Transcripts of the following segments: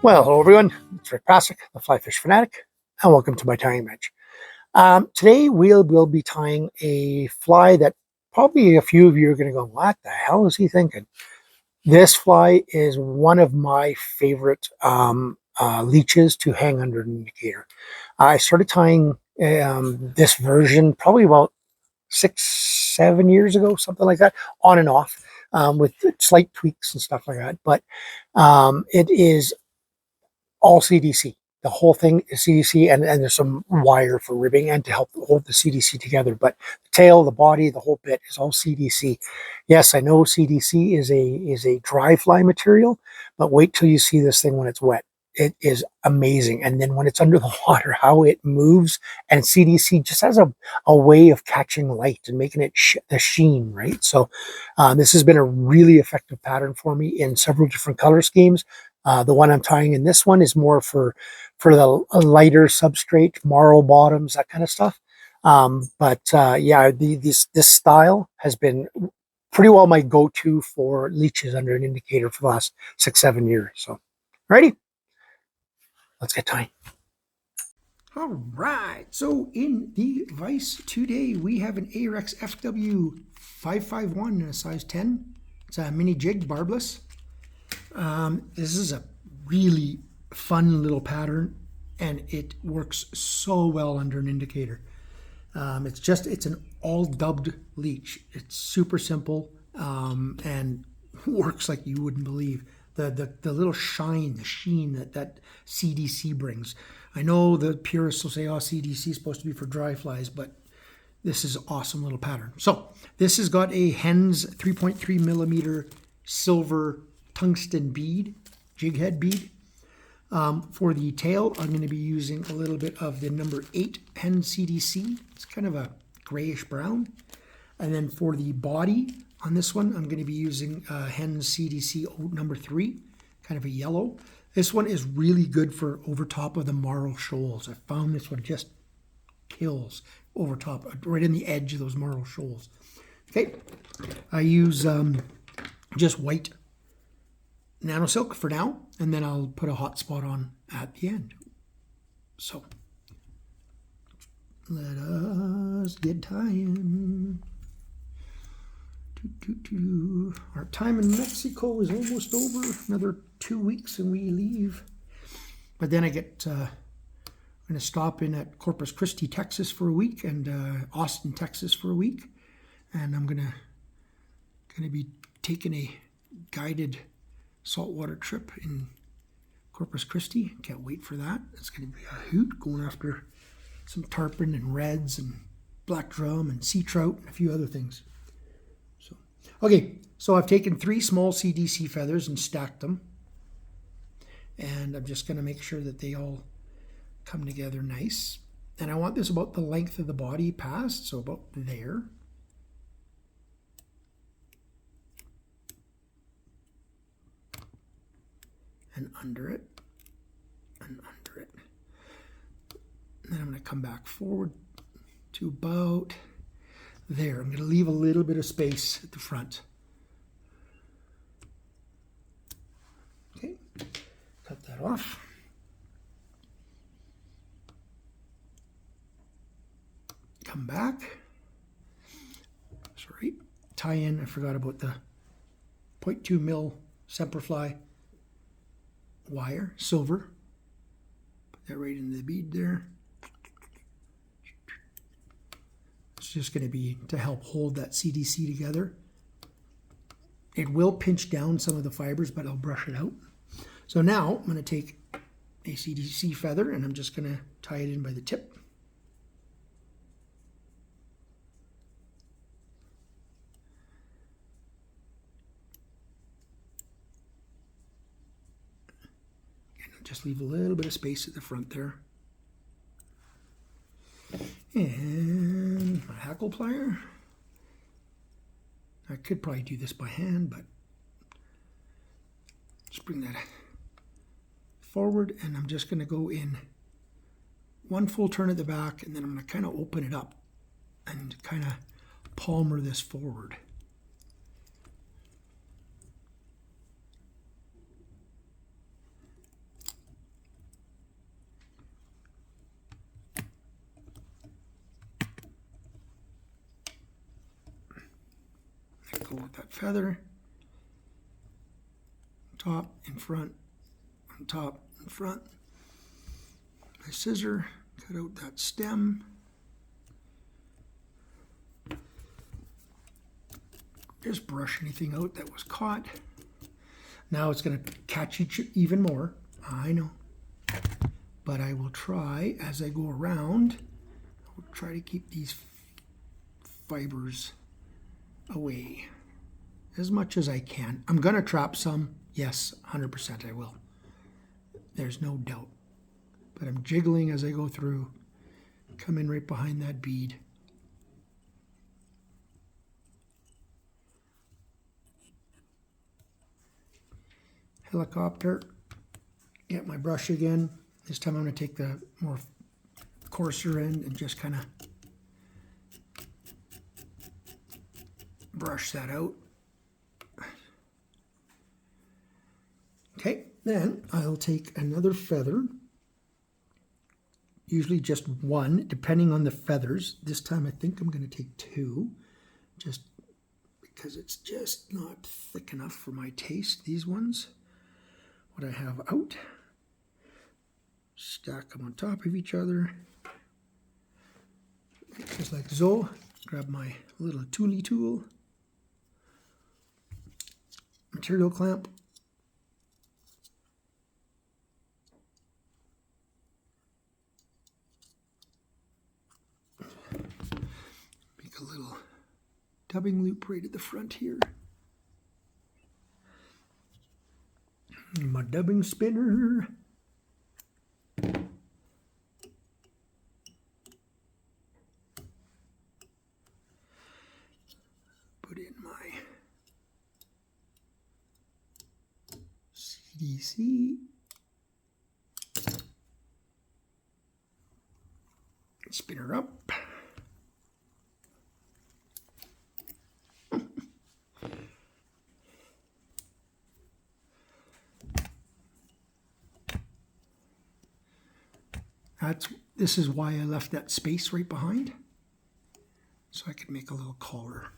Well, hello everyone, it's Rick Passek, the FlyFish Fanatic, and welcome to my tying bench. Today we'll be tying a fly that probably a few of you are going to go, what the hell is he thinking? This fly is one of my favorite leeches to hang under an indicator. I started tying this version probably about 6-7 years ago, something like that, on and off, with slight tweaks and stuff like that. But it is all CDC. The whole thing is CDC, and there's some wire for ribbing and to help hold the CDC together. But the tail, the body, the whole bit is all CDC. Yes, I know CDC is a dry fly material, but wait till you see this thing when it's wet. It is amazing. And then when it's under the water, how it moves, and CDC just has a way of catching light and making it the sheen, right? So this has been a really effective pattern for me in several different color schemes. The one I'm tying in this one is more for the lighter substrate, marl bottoms, that kind of stuff. Yeah, this style has been pretty well my go-to for leeches under an indicator for the last 6-7 years. So, ready? Let's get tying. All right, so in the vise today, we have an Ahrex FW 551 in a size 10. It's a mini jig barbless. This is a really fun little pattern, and it works so well under an indicator. It's an all dubbed leech. It's super simple and works like you wouldn't believe. The little shine, the sheen that CDC brings. I know the purists will say, oh, CDC is supposed to be for dry flies, but this is an awesome little pattern. So this has got a Hends 3.3 millimeter silver tungsten bead, jig head bead. For the tail, I'm going to be using a little bit of the number 8 Hends CDC. It's kind of a grayish brown. And then for the body on this one, I'm going to be using Hends CDC number 3, kind of a yellow. This one is really good for over top of the marl shoals. I found this one just kills over top, right in the edge of those marl shoals. Okay, I use just white nano silk for now, and then I'll put a hot spot on at the end. So let us get tying. Our time in Mexico is almost over. Another 2 weeks and we leave. But then I'm going to stop in at Corpus Christi, Texas for a week, and Austin, Texas for a week. And I'm going to be taking a guided saltwater trip in Corpus Christi. Can't wait for that. It's going to be a hoot, going after some tarpon and reds and black drum and sea trout and a few other things. Okay, so I've taken 3 small CDC feathers and stacked them. And I'm just going to make sure that they all come together nice. And I want this about the length of the body past, so about there. And under it, and under it. And then I'm going to come back forward to about there. I'm going to leave a little bit of space at the front. Okay, cut that off. Come back. Sorry, tie in. I forgot about the 0.2 mil Semperfli wire, silver. Put that right into the bead there. It's just going to be to help hold that CDC together. It will pinch down some of the fibers, but I'll brush it out. So now I'm going to take a CDC feather and I'm just going to tie it in by the tip. And I'll just leave a little bit of space at the front there. And my hackle plier. I could probably do this by hand, but just bring that forward, and I'm just going to go in one full turn at the back, and then I'm going to kind of open it up and kind of palmer this forward. that feather. Top, in front, on top, in front. My scissor, cut out that stem. Just brush anything out that was caught. Now it's going to catch even more. I know. But I will try, as I go around, I'll try to keep these fibers away as much as I can. I'm going to trap some. Yes, 100% I will. There's no doubt. But I'm jiggling as I go through. Come in right behind that bead. Helicopter. Get my brush again. This time I'm going to take the more coarser end and just kind of brush that out. Okay, then I'll take another feather, usually just one, depending on the feathers. This time I think I'm going to take two, just because it's just not thick enough for my taste, these ones. What I have out, stack them on top of each other, just like so. Grab my little toolie tool, material clamp, make a little dubbing loop right at the front here. My dubbing spinner. Put in my CDC. Spin her up. This is why I left that space right behind, so I could make a little collar.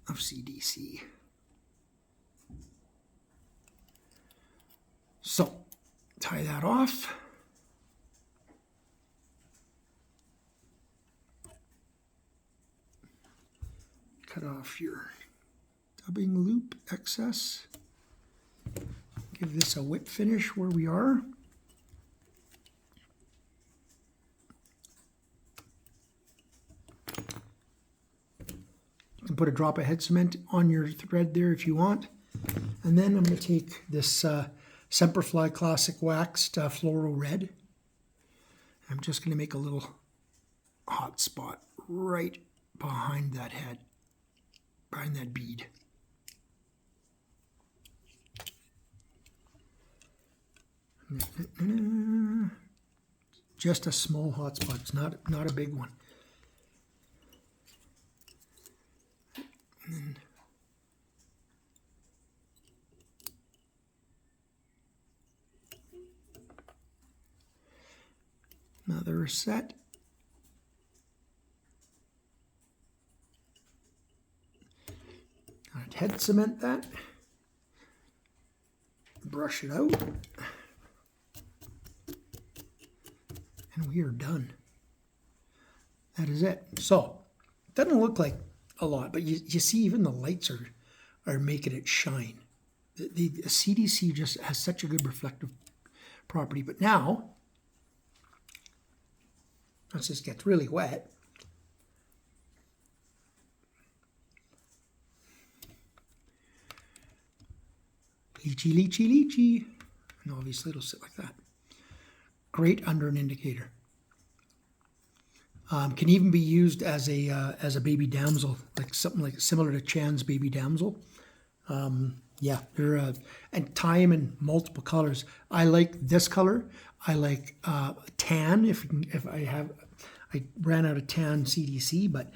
Of CDC. So, tie that off. Cut off your dubbing loop excess. Give this a whip finish where we are. You can put a drop of head cement on your thread there if you want. And then I'm going to take this Semperfli Classic Waxed Floral Red. I'm just going to make a little hot spot right behind that head, behind that bead. Just a small hot spot. It's not a big one. And another set. I'd head cement that. Brush it out. And we are done. That is it. So, it doesn't look like a lot, but you see even the lights are making it shine. The CDC just has such a good reflective property. But now, once this gets really wet, leechy, leechy, leechy. And obviously it'll sit like that. Great under an indicator. Can even be used as a baby damsel, like something like similar to Chan's baby damsel. Yeah, they're and tie them in multiple colors. I like this color. I like tan. If I ran out of tan CDC, but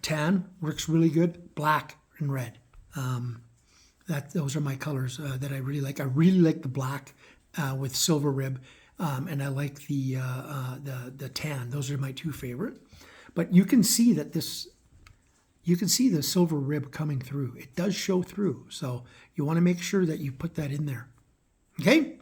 tan works really good. Black and red. Those are my colors that I really like. I really like the black with silver rib. And I like the tan. Those are my two favorite. But you can see that you can see the silver rib coming through. It does show through. So you want to make sure that you put that in there. Okay?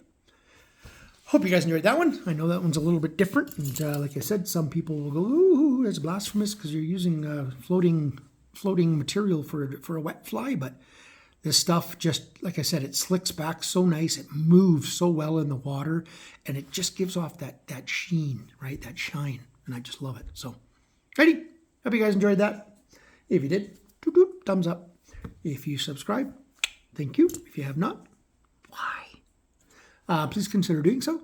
Hope you guys enjoyed that one. I know that one's a little bit different. And like I said, some people will go, ooh, that's blasphemous because you're using floating material for a wet fly. But this stuff just, like I said, it slicks back so nice. It moves so well in the water. And it just gives off that sheen, right? That shine. And I just love it. So, righty. Hope you guys enjoyed that. If you did, thumbs up. If you subscribe, thank you. If you have not, why? Please consider doing so.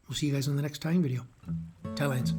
We'll see you guys on the next tying video. Tie lines.